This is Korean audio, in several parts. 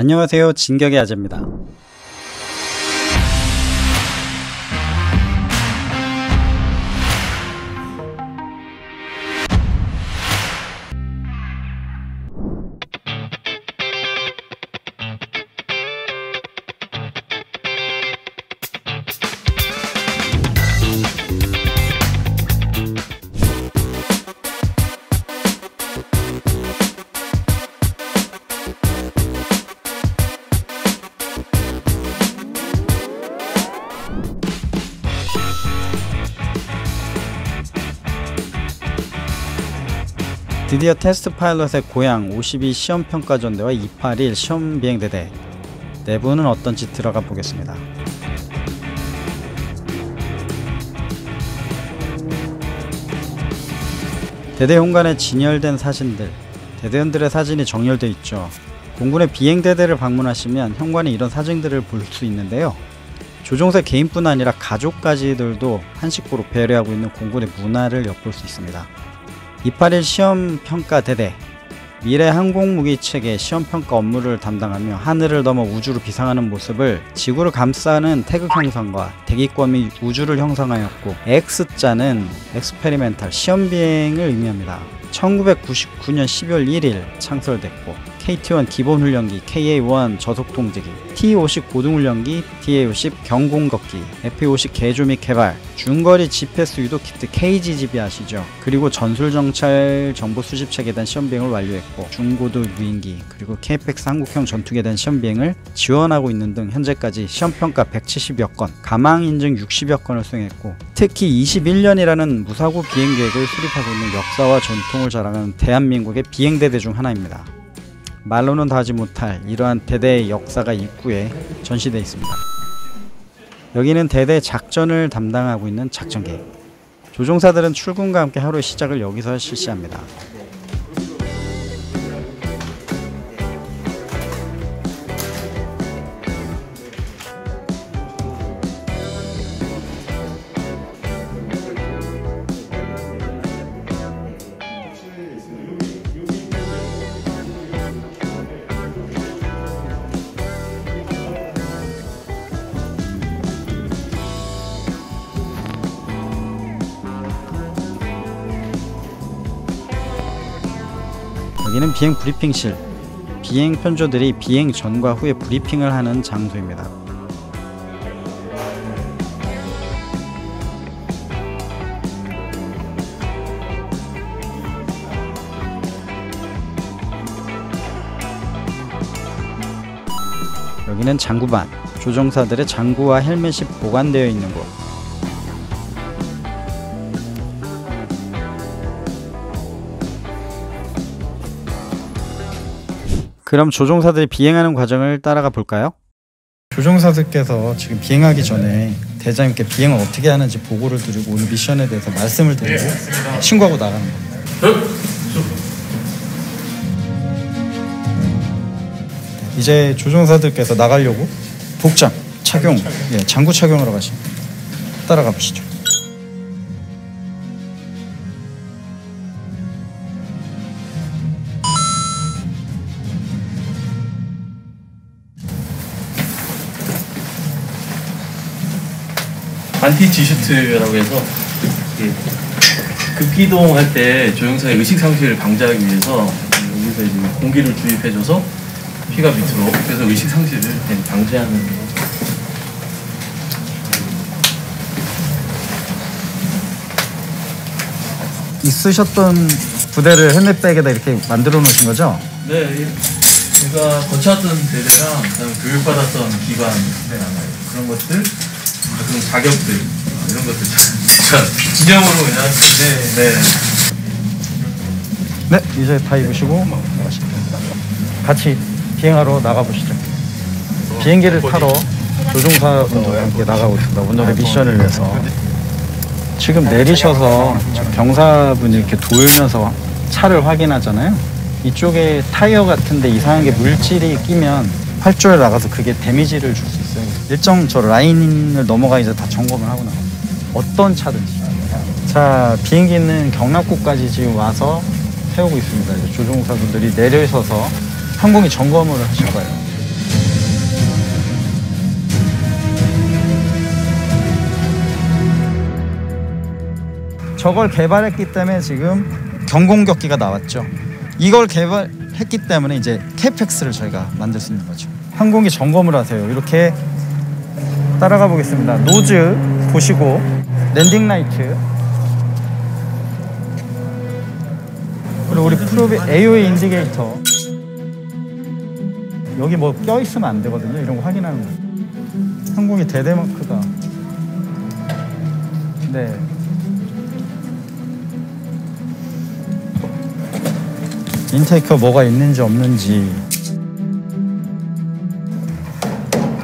안녕하세요, 진격의 아재입니다. 드디어 테스트 파일럿의 고향 52 시험평가전대와 281 시험비행대대 내부는 어떤지 들어가 보겠습니다. 대대 현관에 진열된 사진들, 대대원들의 사진이 정렬되어 있죠. 공군의 비행대대를 방문하시면 현관에 이런 사진들을 볼 수 있는데요. 조종사 개인뿐 아니라 가족까지들도 한식구로 배려하고 있는 공군의 문화를 엿볼 수 있습니다. 281 시험평가대대, 미래 항공무기체계 시험평가 업무를 담당하며 하늘을 넘어 우주로 비상하는 모습을 지구를 감싸는 태극 형상과 대기권이 우주를 형상하였고, X자는 엑스페리멘탈 시험비행을 의미합니다. 1999년 12월 1일 창설됐고, KT-1 기본훈련기, KA-1 저속통제기, T-50 고등훈련기, TA-50 경공걷기, FA-50 개조 및 개발, 중거리 GPS 유도 키트 KGGB 아시죠? 그리고 전술정찰 정보수집체계에 대한 시험비행을 완료했고, 중고도 무인기, 그리고 KF-X 한국형 전투기에 대한 시험비행을 지원하고 있는 등 현재까지 시험평가 170여 건, 가망인증 60여 건을 수행했고, 특히 21년이라는 무사고 비행계획을 수립하고 있는 역사와 전통을 자랑하는 대한민국의 비행대대 중 하나입니다. 말로는 다 하지 못할 이러한 대대의 역사가 입구에 전시되어 있습니다. 여기는 대대 작전을 담당하고 있는 작전계. 조종사들은 출근과 함께 하루의 시작을 여기서 실시합니다. 여기는 비행 브리핑실, 비행 편조들이 비행 전과 후에 브리핑을 하는 장소입니다. 여기는 장구반, 조종사들의 장구와 헬멧이 보관되어 있는 곳. 그럼 조종사들이 비행하는 과정을 따라가 볼까요? 조종사들께서 지금 비행하기 전에 대장님께 비행을 어떻게 하는지 보고를 드리고 오늘 미션에 대해서 말씀을 드리고 신고하고 나가는 겁니다. 이제 조종사들께서 나가려고 복장, 착용, 장구 착용하러 가십니다. 따라가 보시죠. 안티 G슈트라고 해서 급기동할 때 조종사의 의식 상실을 방지하기 위해서 여기서 이제 공기를 주입해줘서 피가 밑으로, 그래서 의식 상실을 방지하는. 있으셨던 부대를 헬멧백에다 이렇게 만들어 놓으신 거죠? 네, 제가 거쳐왔던 대대랑 그다음에 교육받았던 기관 그런 것들, 그런 자격들, 이런 것들 진짜 기념으로 그냥. 네, 이제 다 입으시고 같이 비행하러 나가보시죠. 비행기를 타러 조종사분들과 함께 나가고 있습니다. 오늘의 미션을 위해서. 지금 내리셔서 병사분이 이렇게 돌면서 차를 확인하잖아요. 이쪽에 타이어 같은데 이상한 게 물질이 끼면 활주로에 나가서 그게 데미지를 줄 수 있어요. 일정 저 라인을 넘어가 이제 다 점검을 하고 나가요. 어떤 차든지. 자, 비행기는 경락구까지 지금 와서 세우고 있습니다. 이제 조종사분들이 내리셔서 항공기 점검을 하실 거예요. 저걸 개발했기 때문에 지금 경공격기가 나왔죠. 이걸 개발했기 때문에 이제 KPX를 저희가 만들 수 있는 거죠. 항공기 점검을 하세요. 이렇게 따라가 보겠습니다. 노즈 보시고 랜딩 라이트, 그리고 우리 프로비 AOA 인디게이터. 여기 뭐 껴있으면 안 되거든요. 이런 거 확인하는 거. 항공기 대대마크가. 네. 인테이크가 뭐가 있는지 없는지.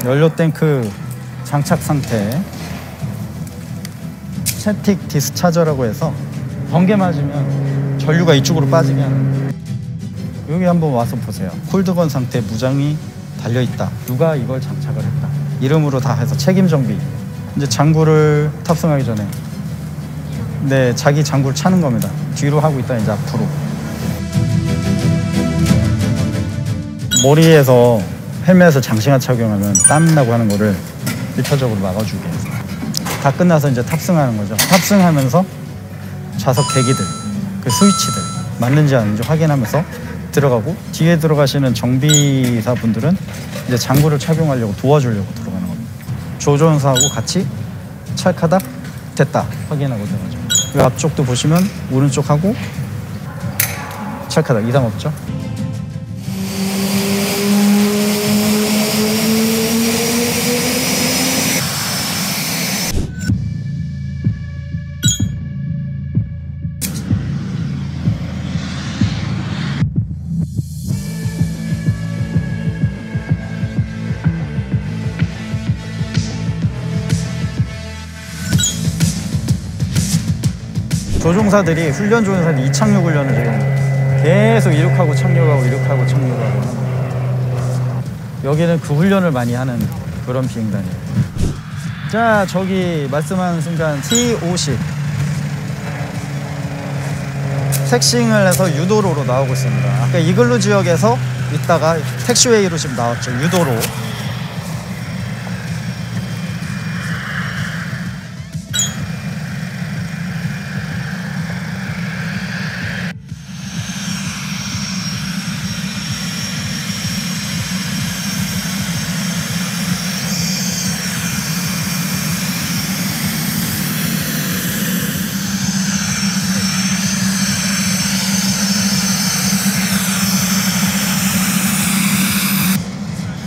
연료 탱크 장착 상태. 스태틱 디스차저라고 해서 번개 맞으면 전류가 이쪽으로 빠지게 하는. 여기 한번 와서 보세요. 콜드건 상태 무장이 달려있다. 누가 이걸 장착을 했다. 이름으로 다 해서 책임 정비. 이제 장구를 탑승하기 전에 네, 자기 장구를 차는 겁니다. 뒤로 하고 있다 이제 앞으로. 머리에서 헬멧을 장시간 착용하면 땀 나고 하는 거를 1차적으로 막아주기 위해서. 다 끝나서 이제 탑승하는 거죠. 탑승하면서 좌석 대기들, 그 스위치들 맞는지 아닌지 확인하면서 들어가고, 뒤에 들어가시는 정비사 분들은 이제 장구를 착용하려고 도와주려고 들어가는 겁니다. 조종사하고 같이 찰카닥 됐다 확인하고 들어가죠. 그 앞쪽도 보시면 오른쪽하고 찰카닥 이상 없죠. 조종사들이, 훈련 조종사들이 이착륙 훈련을 지금 계속 이륙하고 착륙하고 이륙하고 착륙하고. 여기는 그 훈련을 많이 하는 그런 비행단이에요. 자, 저기 말씀하는 순간 T50 택싱을 해서 유도로로 나오고 있습니다. 아까 이글루 지역에서 있다가 택시웨이로 지금 나왔죠. 유도로.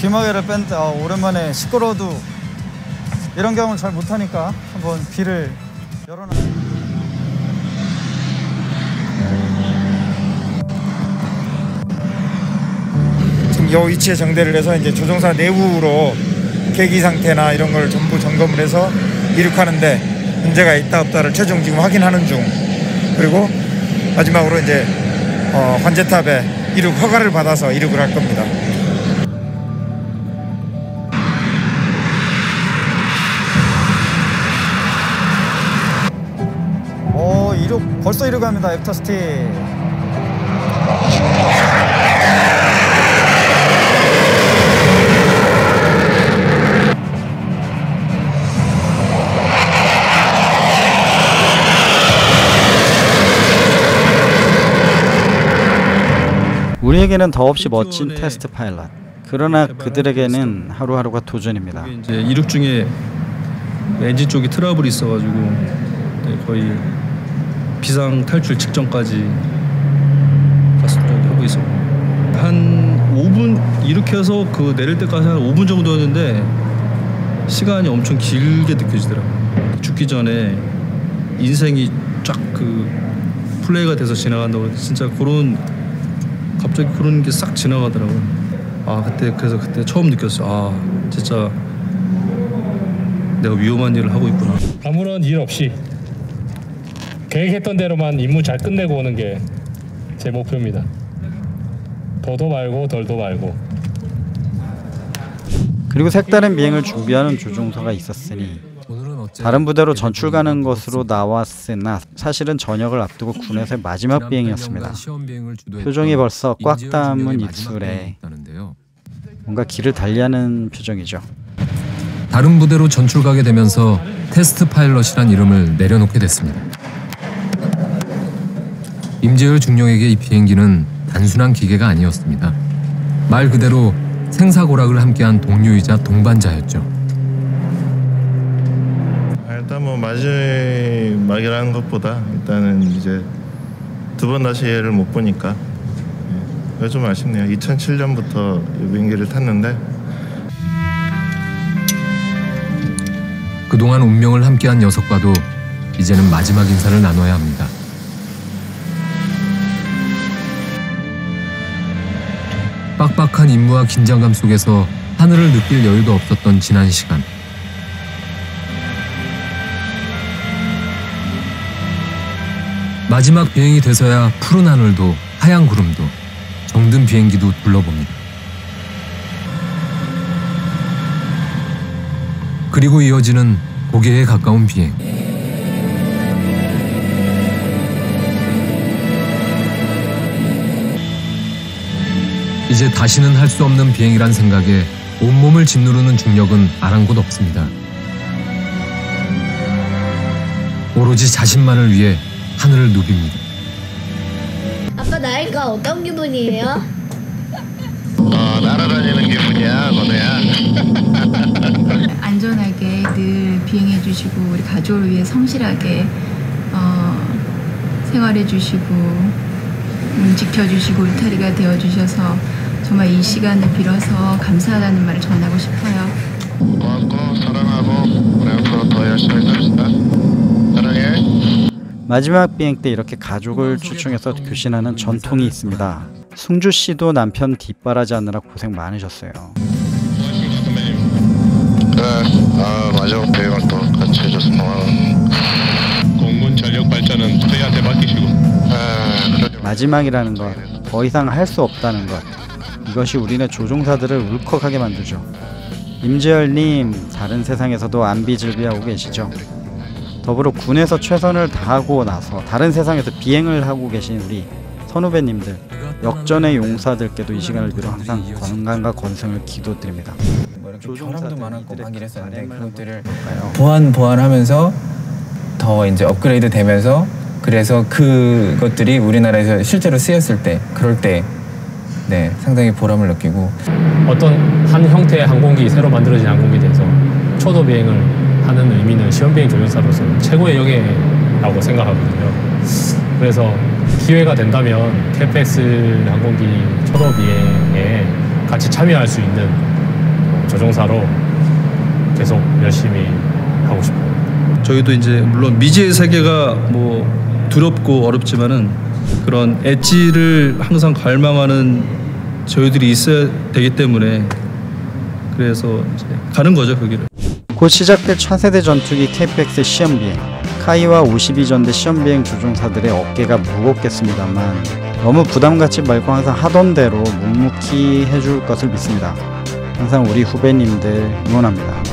귀마개를 뺀다. 오랜만에 시끄러워도 이런 경우는 잘 못하니까 한번 귀를 열어놔. 지금 이 위치에 정대를 해서 이제 조종사 내부로 계기 상태나 이런 걸 전부 점검을 해서 이륙하는데 문제가 있다 없다를 최종 지금 확인하는 중. 그리고 마지막으로 이제 관제탑에 이륙 허가를 받아서 이륙을 할 겁니다. 벌써 이륙합니다. 애프터스틱. 우리에게는 더없이 멋진 테스트 파일럿. 그러나 그들에게는 하루하루가 도전입니다. 이제 이륙 중에 엔진 쪽이 트러블이 있어가지고 거의 비상 탈출 직전까지 하고 있었고, 한 5분 이륙해서 그 내릴 때까지 한 5분 정도였는데 시간이 엄청 길게 느껴지더라고요. 죽기 전에 인생이 쫙 그 플레이가 돼서 지나간다고. 진짜 그런, 갑자기 그런 게 싹 지나가더라고요. 그래서 그때 처음 느꼈어요. 진짜 내가 위험한 일을 하고 있구나. 아무런 일 없이 계획했던 대로만 임무 잘 끝내고 오는 게 제 목표입니다. 더도 말고 덜도 말고. 그리고 색다른 비행을 준비하는 조종사가 있었으니 다른 부대로 전출 가는 것으로 나왔으나 사실은 저녁을 앞두고 군에서의 마지막 비행이었습니다. 표정이 벌써 꽉 담은 입술에 뭔가 길을 달리하는 표정이죠. 다른 부대로 전출 가게 되면서 테스트 파일럿이란 이름을 내려놓게 됐습니다. 임재열 중령에게 이 비행기는 단순한 기계가 아니었습니다. 말 그대로 생사고락을 함께한 동료이자 동반자였죠. 일단 뭐 마지막이라는 것보다 일단은 이제 두 번 다시 얘를 못 보니까 그게 좀 아쉽네요. 2007년부터 이 비행기를 탔는데 그동안 운명을 함께한 녀석과도 이제는 마지막 인사를 나눠야 합니다. 빡빡한 임무와 긴장감 속에서 하늘을 느낄 여유도 없었던 지난 시간. 마지막 비행이 돼서야 푸른 하늘도 하얀 구름도 정든 비행기도 둘러봅니다. 그리고 이어지는 고개에 가까운 비행. 이제 다시는 할 수 없는 비행이란 생각에 온몸을 짓누르는 중력은 아랑곳 없습니다. 오로지 자신만을 위해 하늘을 누빕니다. 아빠 나이가 어떤 기분이에요? 날아다니는 기분이야, 건우야. 안전하게 늘 비행해 주시고 우리 가족을 위해 성실하게 생활해 주시고 지켜주시고 울타리가 되어 주셔서 정말 이 시간을 빌어서 감사하다는 말을 전하고 싶어요. 고맙고 사랑하고 우리 앞으로 더 열심히 삽시다. 사랑해. 마지막 비행 때 이렇게 가족을 추청해서 교신하는 전통이 있습니다. 승주 씨도 남편 뒷바라지하느라 고생 많으셨어요. 그래, 마지막 비행을 또 같이 해줘서 고마워. 공군 전력 발전은 저희한테 맡기시고. 마지막이라는 것, 더 이상 할 수 없다는 것, 이것이 우리네 조종사들을 울컥하게 만들죠. 임재열님, 다른 세상에서도 안비질비하고 계시죠? 더불어 군에서 최선을 다하고 나서 다른 세상에서 비행을 하고 계신 우리 선후배님들, 역전의 용사들께도 이 시간을 빌어 항상 건강과 건승을 기도드립니다. 사람도 많았고 막 이랬었는데 그것들을 보완하면서 더 이제 업그레이드 되면서 그래서 그것들이 우리나라에서 실제로 쓰였을 때 그럴 때 상당히 보람을 느끼고 어떤 한 형태의 항공기, 새로 만들어진 항공기에 대해서 초도 비행을 하는 의미는 시험비행 조종사로서 최고의 영예라고 생각하거든요. 그래서 기회가 된다면 KF-X 항공기 초도 비행에 같이 참여할 수 있는 조종사로 계속 열심히 하고 싶어요. 저희도 이제 물론 미지의 세계가 뭐 두렵고 어렵지만은 그런 엣지를 항상 갈망하는 저희들이 있어야 되기 때문에 그래서 이제 가는 거죠, 그 길을. 곧 시작될 차세대 전투기 KF-X 시험비행. 카이와 52전대 시험비행 조종사들의 어깨가 무겁겠습니다만 너무 부담 갖지 말고 항상 하던 대로 묵묵히 해줄 것을 믿습니다. 항상 우리 후배님들 응원합니다.